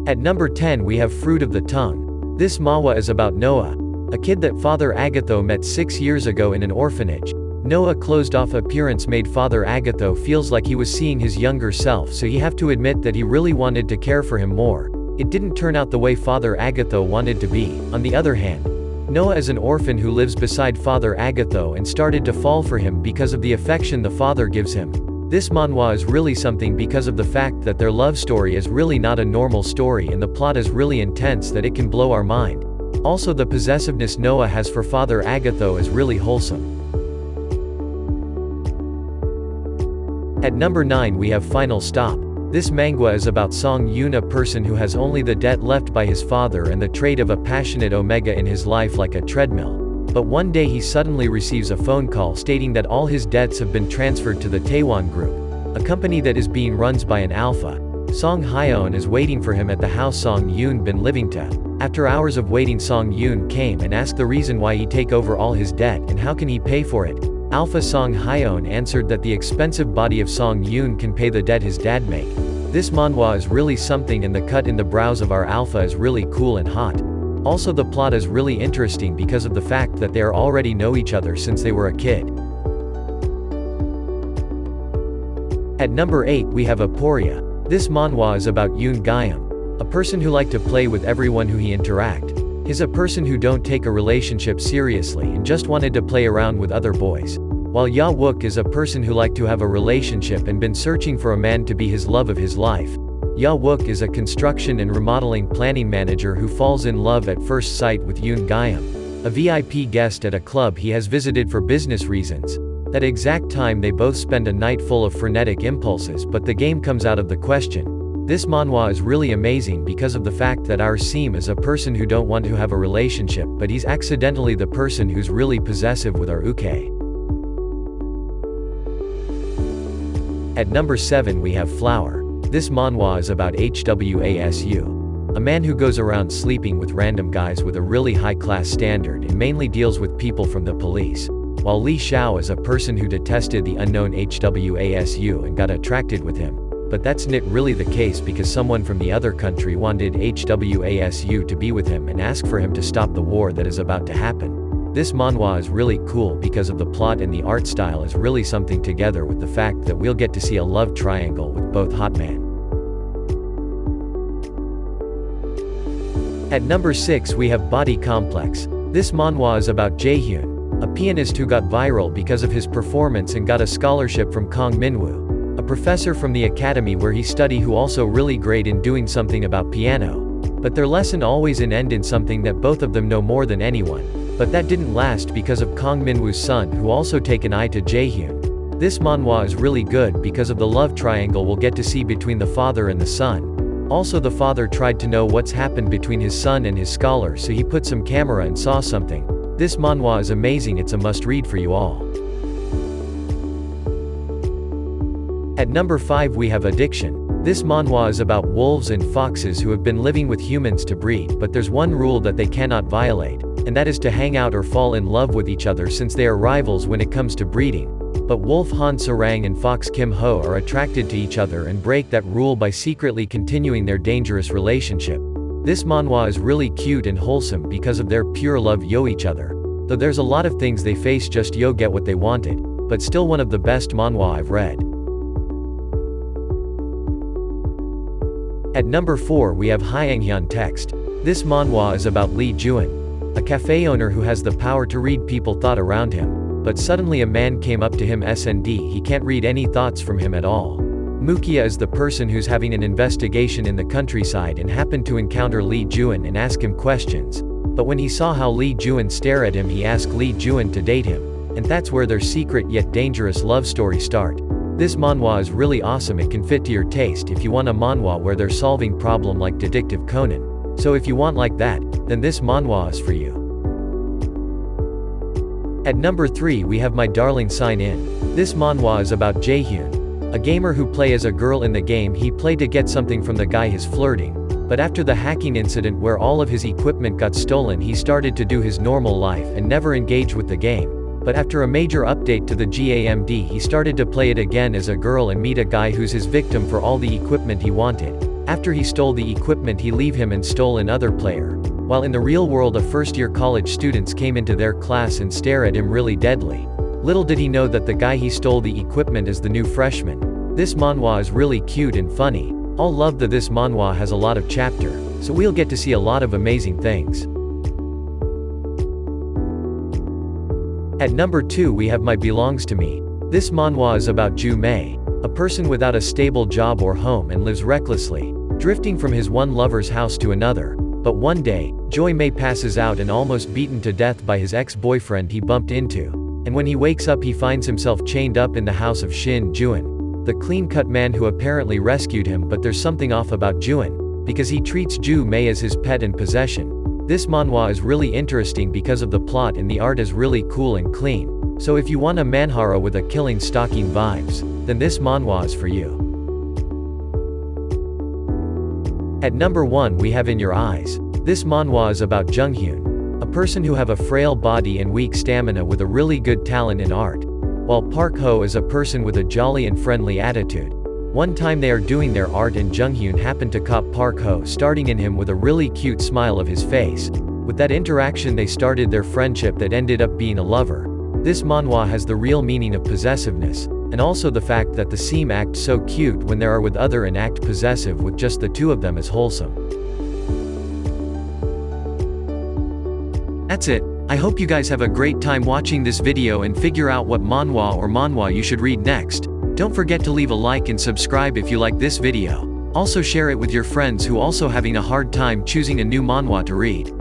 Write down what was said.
At number 10 we have Fruit of the Tongue. This manhwa is about Noah, a kid that Father Agatho met 6 years ago in an orphanage. Noah's closed-off appearance made Father Agatho feels like he was seeing his younger self, so he have to admit that he really wanted to care for him more. It didn't turn out the way Father Agatho wanted to be. On the other hand, Noah is an orphan who lives beside Father Agatho and started to fall for him because of the affection the father gives him. This manhwa is really something because of the fact that their love story is really not a normal story and the plot is really intense that it can blow our mind. Also the possessiveness Noah has for Father Agatho is really wholesome. At number 9 we have Final Stop. This manga is about Song Yoon, a person who has only the debt left by his father and the trait of a passionate omega in his life like a treadmill. But one day he suddenly receives a phone call stating that all his debts have been transferred to the Taewon Group, a company that is being run by an alpha. Song Hyeon is waiting for him at the house Song Yoon been living to. After hours of waiting, Song Yoon came and asked the reason why he take over all his debt and how can he pay for it. Alpha Song Hyeon answered that the expensive body of Song Yoon can pay the debt his dad make. This manhwa is really something and the cut in the brows of our alpha is really cool and hot. Also the plot is really interesting because of the fact that they already know each other since they were a kid. At number 8 we have Aporia. This manhwa is about Yoon Gyeom, a person who like to play with everyone who he interact. He's a person who don't take a relationship seriously and just wanted to play around with other boys. While Ya Wook is a person who like to have a relationship and been searching for a man to be his love of his life. Ya Wook is a construction and remodeling planning manager who falls in love at first sight with Yoon Gyeom, a VIP guest at a club he has visited for business reasons. That exact time they both spend a night full of frenetic impulses, but the game comes out of the question. This manhwa is really amazing because of the fact that our Seem is a person who don't want to have a relationship, but he's accidentally the person who's really possessive with our Uke. At number 7 we have Flower. This manhwa is about Hwasu, a man who goes around sleeping with random guys with a really high-class standard and mainly deals with people from the police. While Lee Xiao is a person who detested the unknown Hwasu and got attracted with him. But that's not really the case because someone from the other country wanted Hwasu to be with him and ask for him to stop the war that is about to happen. This manhwa is really cool because of the plot and the art style is really something together with the fact that we'll get to see a love triangle with both hot men. At number 6 we have Body Complex. This manhwa is about Jaehyun, a pianist who got viral because of his performance and got a scholarship from Kang Minwoo, a professor from the academy where he studied who also really great in doing something about piano. But their lesson always end in something that both of them know more than anyone. But that didn't last because of Kang Minwoo's son who also take an eye to Jaehyun. This manhwa is really good because of the love triangle we'll get to see between the father and the son. Also the father tried to know what's happened between his son and his scholar, so he put some camera and saw something. This manhwa is amazing, it's a must-read for you all. At number 5 we have Addiction. This manhwa is about wolves and foxes who have been living with humans to breed, but there's one rule that they cannot violate, and that is to hang out or fall in love with each other since they are rivals when it comes to breeding. But Wolf Han Sarang and Fox Kim Ho are attracted to each other and break that rule by secretly continuing their dangerous relationship. This manhwa is really cute and wholesome because of their pure love yo each other. Though there's a lot of things they face just yo get what they wanted. But still one of the best manhwa I've read. At number 4 we have Hyeonghyun Text. This manhwa is about Lee Juin, a cafe owner who has the power to read people thought around him. But suddenly a man came up to him and he can't read any thoughts from him at all. Mukia is the person who's having an investigation in the countryside and happened to encounter Lee Juin and ask him questions. But when he saw how Lee Juin stare at him, he asked Lee Juin to date him. And that's where their secret yet dangerous love story start. This manhwa is really awesome, it can fit to your taste if you want a manhwa where they're solving problem like Detective Conan. So if you want like that, then this manhwa is for you. At number 3 we have My Darling Sign In. This manhwa is about Jaehyun, a gamer who play as a girl in the game he played to get something from the guy he's flirting. But after the hacking incident where all of his equipment got stolen, he started to do his normal life and never engage with the game. But after a major update to the GAMD he started to play it again as a girl and meet a guy who's his victim for all the equipment he wanted. After he stole the equipment he leave him and stole another player. While in the real world a first-year college students came into their class and stare at him really deadly. Little did he know that the guy he stole the equipment is the new freshman. This manhwa is really cute and funny. All love that this manhwa has a lot of chapter, so we'll get to see a lot of amazing things. At number 2 we have My Belongs to Me. This manhwa is about Ju Mei, a person without a stable job or home and lives recklessly, drifting from his one lover's house to another. But one day, Joy Mei passes out and almost beaten to death by his ex-boyfriend he bumped into. And when he wakes up he finds himself chained up in the house of Shin Juan, the clean-cut man who apparently rescued him, but there's something off about Juan, because he treats Ju Mei as his pet and possession. This manhwa is really interesting because of the plot and the art is really cool and clean. So if you want a manhwa with a killing stalking vibes, then this manhwa is for you. At number 1 we have In Your Eyes. This manhwa is about Junghyun, a person who have a frail body and weak stamina with a really good talent in art, while Park Ho is a person with a jolly and friendly attitude. One time they are doing their art and Junghyun happened to cop Park Ho starting in him with a really cute smile of his face. With that interaction they started their friendship that ended up being a lover. This manhwa has the real meaning of possessiveness, and also the fact that the seem act so cute when they are with other and act possessive with just the two of them is wholesome. That's it. I hope you guys have a great time watching this video and figure out what manhwa you should read next. Don't forget to leave a like and subscribe if you like this video. Also share it with your friends who also having a hard time choosing a new manhwa to read.